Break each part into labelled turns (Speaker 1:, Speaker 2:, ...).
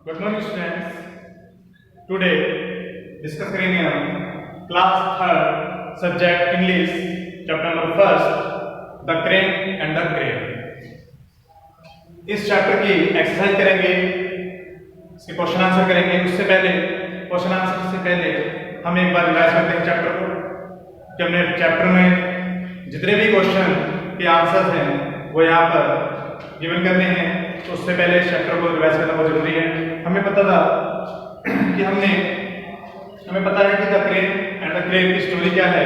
Speaker 1: Good morning students. Today discuss करेंगे हम class third subject English chapter number first the crane and the crane. इस chapter की exercise करेंगे, इसके question answer करेंगे। उससे पहले क्वेश्चन आंसर से पहले हम एक बार रिवाइज करते हैं चैप्टर को कि हमने चैप्टर में जितने भी क्वेश्चन के आंसर हैं वो यहाँ पर गिवन करने हैं। तो उससे पहले इस चैप्टर को रिवाइज करना बहुत जरूरी है। हमें पता था कि हमें पता है कि the crane and the crane की स्टोरी क्या है।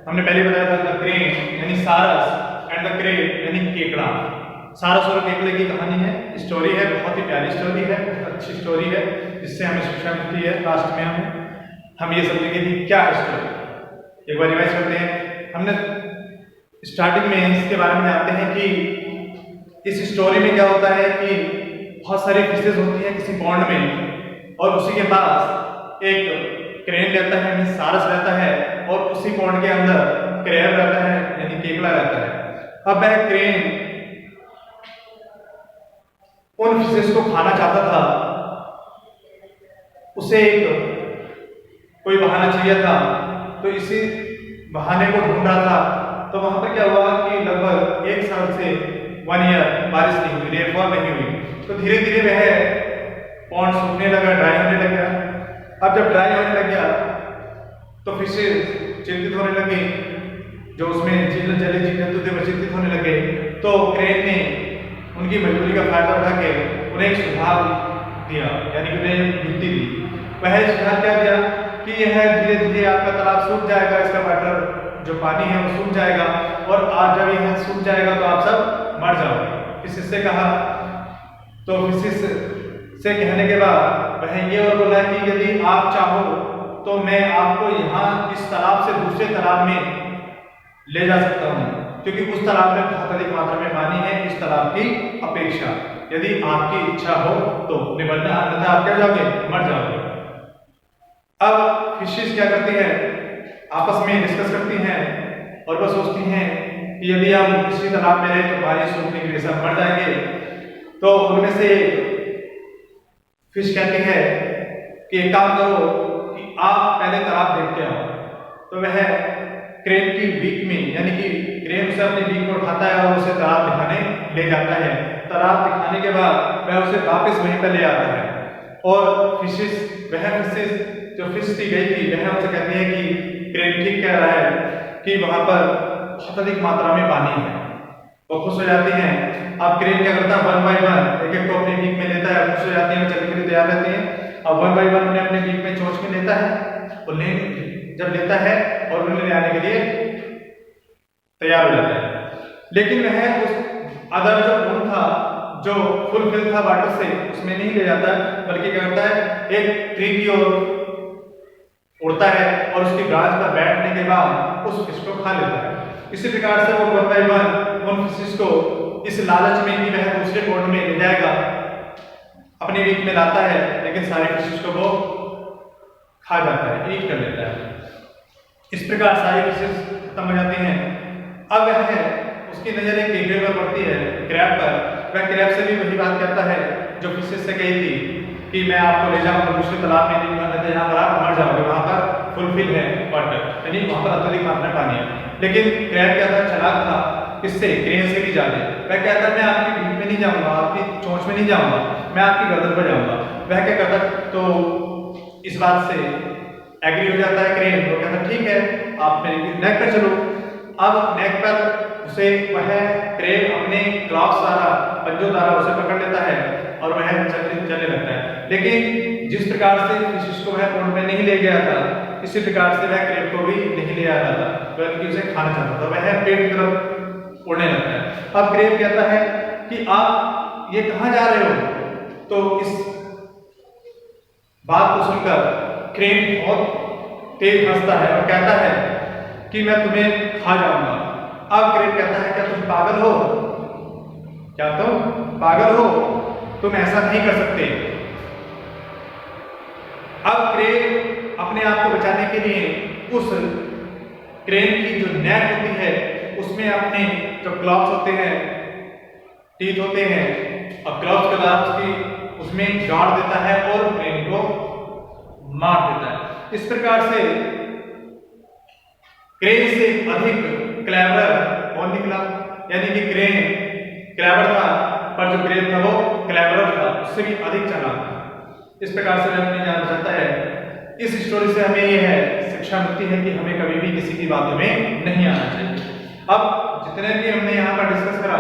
Speaker 1: हमने पहले बताया था द क्रेन यानी सारस एंड द क्रेन यानी केकड़ा। सारस और केकड़े की कहानी है, स्टोरी है, बहुत ही प्यारी स्टोरी है, बहुत अच्छी स्टोरी है, जिससे हमें शिक्षा मिलती है। लास्ट में हम ये समझेंगे कि क्या है स्टोरी। एक बार रिवाइज करते हैं। हमने स्टार्टिंग में इसके बारे में जानते हैं कि इस स्टोरी में क्या होता है कि बहुत सारी फिशेज होती हैं किसी पॉन्ड में, और उसी के पास एक क्रेन रहता है यानी सारस रहता है, और उसी पॉन्ड के अंदर क्रैब रहता है यानी केकड़ा रहता है। अब वह क्रेन उन फिशेज को खाना चाहता था, उसे कोई बहाना चाहिए था, तो इसी बहाने को ढूंढ रहा था। तो वहां पर क्या हुआ कि लगभग 1 साल से 1 ईयर बारिश नहीं हुई, रेनफॉल नहीं हुई। तो धीरे धीरे वह पॉन्ड सूखने लगा, ड्राई होने लग गया। अब जब ड्राई होने लग गया तो फिशेज चिंतित होने लगे, जो उसमें जलीय जीव जंतु थे वो चिंतित होने लगे। तो क्रेन ने उनकी मजबूरी का फायदा उठा के उन्हें एक सुझाव दिया, यानी कि उन्हें युक्ति दी। वह सुझाव क्या दिया कि यह धीरे धीरे आपका तालाब सूख जाएगा, इसका वाटर जो पानी है वो सूख जाएगा, और आज जब यह सूख जाएगा तो आप सब मर जाओगे। फिशिस से कहा, तो फिशिस से कहने के बाद वह ये और बोला कि यदि आप चाहो तो मैं आपको यहाँ इस तालाब से दूसरे तालाब में ले जा सकता हूँ, क्योंकि उस तालाब में बहुत अधिक मात्रा में पानी है इस तालाब की अपेक्षा। यदि आपकी इच्छा हो तो निबंधन, अन्यथा आप क्या जाओगे, मर जाओगे। अब फिशिस क्या करती है, आपस में डिस्कस करती हैं और वह सोचती हैं कि यदि हम इसी तालाब में रहे तो पानी सूखने की वजह से हम मर जाएंगे। तो उनमें से फिश कहती है कि एक काम करो कि आप पहले तालाब देख के आओ। तो वह क्रेन की बीक में, यानी कि क्रेन उसे अपनी बीक में उठाता है और उसे तालाब दिखाने ले जाता है। तालाब दिखाने के बाद वह उसे वापस वहीं पर ले आता है, और वह फिशिस जो फिश थी गई थी, वह उसे कहती है कि क्रेन ठीक कह रहा है कि वहां पर बहुत अधिक मात्रा में पानी है। वो खुश हो जाती हैं। अब क्रेन क्या करता है, 1 बाय 1 एक एक को अपनी बीक में लेता है, खुश हो जाती है, चलने के लिए तैयार रहती हैं। अब 1 बाय 1 उन्हें अपने बीक में चोंच में लेता है, और जब लेता है और उन्हें ले आने के लिए तैयार हो जाता है। लेकिन वह उस अदर जो बूंद था, जो फुलफिल था वाटर से, उसमें नहीं ले जाता, बल्कि क्या करता है, एक ट्री की ओर उड़ता है और उसकी ब्रांच पर बैठने के बाद उस फिश को खा लेता है। इसी प्रकार से वो 1 बाय 1 उन फिशेस को इस लालच में कि वह दूसरे पॉन्ड में ले जाएगा अपने बीक में लाता है, लेकिन सारे फिशेस को वो खा जाता है, ईट कर लेता है। इस प्रकार सारी फिशेस खत्म हो जाती हैं। अब वह उसकी नजर एक केकड़े पर पड़ती है, क्रैब पर। वह क्रैब से भी वही बात करता है जो फिशेस से कही थी कि मैं आपको ले जाऊंगा दूसरे तालाब में, नहीं जाना, जहां पर आप मर जाओगे, वहां पर फुलफिल है वाटर, यानी वहां पर अत्यधिक मात्रा में पानी है। लेकिन क्रैब क्या था, चालाक था, किससे, क्रेन से भी ज्यादा। वह कहता मैं आपकी बीक में नहीं जाऊंगा, आपकी चोंच में नहीं जाऊंगा, मैं आपकी गर्दन पर जाऊंगा। वह क्या करता, तो इस बात से एग्री हो जाता है क्रेन। वो कहता ठीक है, आप मेरी नेक पर चलो। अब नेक पर उसे वह क्रेन अपने क्लॉक्स द्वारा, पंजों द्वारा उसे पकड़ लेता है और वह चलने लगता है। लेकिन जिस प्रकार से फिशिस को वह पॉन्ड में नहीं ले गया था, इसी प्रकार से वह क्रेन को भी नहीं ले आ रहा था, बल्कि उसे खाना चाहता था। वह पेड़ की तरफ उड़ने लगता है। अब क्रेन कहता है कि आप ये कहाँ जा रहे हो? तो इस बात को सुनकर क्रेन बहुत तेज हंसता है और कहता है कि मैं तुम्हें खा जाऊंगा। अब क्रेन कहता है क्या तुम पागल हो? क्या तुम पागल हो? तुम ऐसा नहीं कर सकते। अब क्रेन अपने आप को बचाने के लिए उस क्रेन की जो नेक होती है उसमें अपने जो क्लॉक्स होते हैं, टीथ होते हैं, और क्लॉक्स के द्वारा उसकी उसमें गाड़ देता है और क्रेन को मार देता है। इस प्रकार से क्रेन से अधिक क्लेवर कौन निकला, यानी कि क्रेन क्लेवर था पर जो क्रेन था वो क्लेवर था, उससे भी अधिक चालाक था। इस प्रकार से हमें जाना जाता है। इस स्टोरी से हमें यह है शिक्षा मिलती है कि हमें कभी भी किसी की बातों में नहीं आना चाहिए। अब जितने भी हमने यहाँ पर डिस्कस करा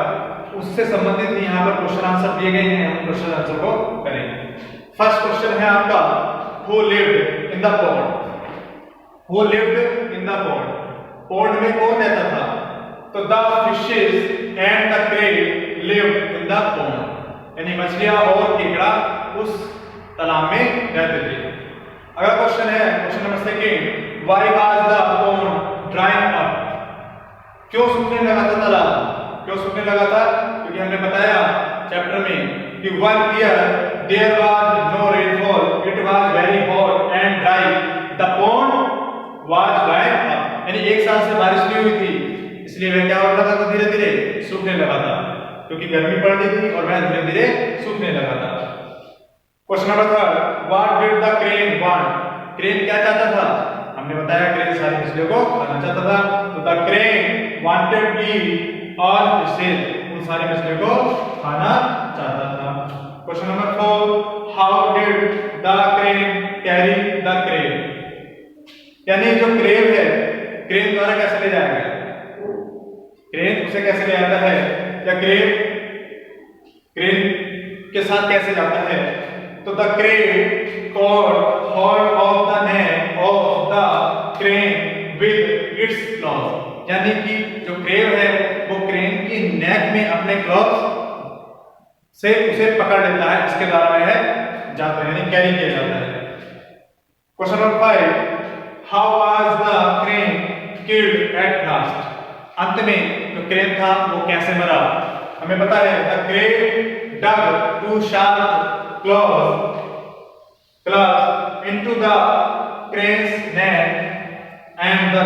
Speaker 1: उससे संबंधित यहाँ पर क्वेश्चन आंसर दिए गए हैं, हम क्वेश्चन आंसर को करेंगे। फर्स्ट क्वेश्चन है आपका, who lived in the pond? Who lived in the pond? Pond में कौन रहता था? तो the fishes and the crane lived in the pond, यानी मछलियां और केकड़ा उस तालाब में रहते थे। अगला क्वेश्चन है question number second, why was the pond drawing up? क्यों सूखने लगा था तालाब? क्यों सूखने लगा था? क्योंकि हमने बताया चैप्टर में कि 1 year there was no rainfall, it was very hot and dry, the pond was drying up, यानी एक साल से बारिश नहीं हुई थी इसलिए वह क्या हो रहा था, तो धीरे धीरे सूखने लगा था, क्योंकि गर्मी पड़ रही थी और वह धीरे धीरे सूखने लगा था। Question number third, what did the crane want? Crane क्या चाहता था? हमने बताया क्रेन सारी मछलियों को खाना चाहता था, तो the crane wanted to all fishes, उन सारी मछलियों को खाना चाहता था। Question number 4, how did the crane carry the crane? यानी जो क्रेन है, क्रेन द्वारा कैसे ले जाया गया? क्रेन उसे कैसे ले आता है, या क्रेन के साथ कैसे जाता है? तो the crane cot hold of the neck of the crane with its clause, यानी कि जो क्रेन है वो क्रेन की नेक में अपने क्लॉज से उसे पकड़ लेता है, इसके द्वारा वह जाता है, यानी कैरी किया जाता है। Question number 5, how was the crane killed at last? अंत में जो क्रेन था वो कैसे मरा? हमें पता है the crane dug 2 sharp claws into the crane's neck and the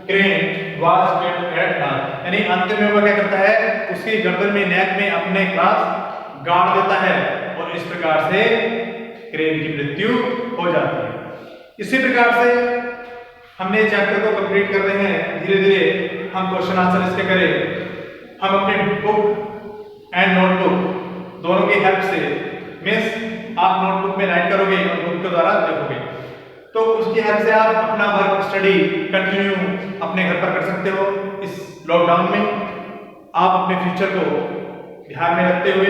Speaker 1: crane was killed at last, यानी अंत में वह क्या करता है, उसकी गर्दन में नेक में अपने क्लॉज गाड़ देता है और इस प्रकार से क्रेन की मृत्यु हो जाती है। इसी प्रकार से हमने चैप्टर को कंप्लीट कर रहे हैं, धीरे धीरे हम क्वेश्चन आंसर इसके करें। हम अपने बुक एंड नोटबुक दोनों की हेल्प से, मीन्स आप नोटबुक में राइट करोगे और बुक के द्वारा देखोगे, तो उसकी हेल्प से आप अपना वर्क स्टडी कंटिन्यू अपने घर पर कर सकते हो। इस लॉकडाउन में आप अपने फ्यूचर को ध्यान में रखते हुए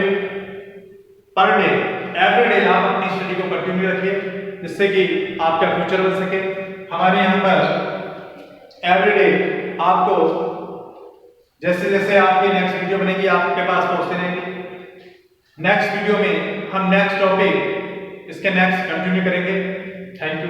Speaker 1: पर डे एवरी डे आप अपनी स्टडी को कंटिन्यू रखिए, जिससे कि आपका फ्यूचर बन सके। हमारे यहाँ पर एवरी डे आपको जैसे जैसे आपकी नेक्स्ट वीडियो बनेगी आपके पास पहुंचते रहेंगे। नेक्स्ट वीडियो में हम नेक्स्ट टॉपिक इसके नेक्स्ट कंटिन्यू करेंगे। Thank you.